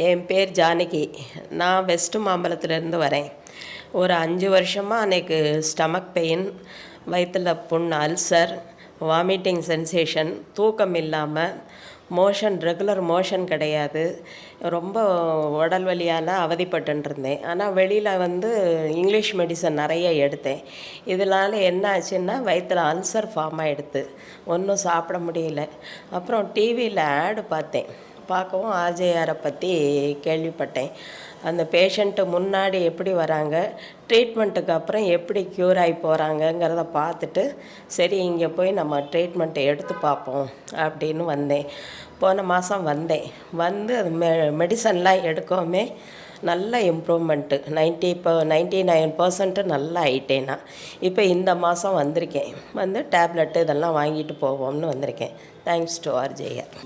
என் பேர் ஜானகி. நான் வெஸ்ட் மாம்பலத்துலேருந்து வரேன். ஒரு 5 வருஷமாக எனக்கு ஸ்டமக் பெயின், வயிற்றில் புண், அல்சர், வாமிட்டிங் சென்சேஷன், தூக்கம் இல்லாமல், ரெகுலர் மோஷன் கிடையாது. ரொம்ப உடல் வலியால் அவதிப்பட்டுருந்தேன். ஆனால் வெளியில் இங்கிலீஷ் மெடிசன் நிறைய எடுத்தேன். இதனால் என்ன ஆச்சுன்னா வயிற்றில் அல்சர் ஃபார்ம் ஆகிடுது. ஒன்றும் சாப்பிட முடியல. அப்புறம் டிவியில் ஆடு பார்த்தேன். பார்க்கவும் ஆர்ஜேஆரை பற்றி கேள்விப்பட்டேன். அந்த பேஷண்ட்டு முன்னாடி எப்படி வராங்க, ட்ரீட்மெண்ட்டுக்கு அப்புறம் எப்படி க்யூர் ஆகி போகிறாங்கங்கிறத பார்த்துட்டு, சரி இங்கே போய் நம்ம ட்ரீட்மெண்ட்டை எடுத்து பார்ப்போம் அப்படின்னு வந்தேன். போன மாதம் வந்தேன். அது மெடிசன்லாம் எடுக்கவுமே நல்ல இம்ப்ரூவ்மெண்ட்டு. 99% நல்லா ஆகிட்டேன் நான். இப்போ இந்த மாதம் வந்திருக்கேன். டேப்லெட்டு இதெல்லாம் வாங்கிட்டு போவோம்னு வந்திருக்கேன். Thanks to RJR.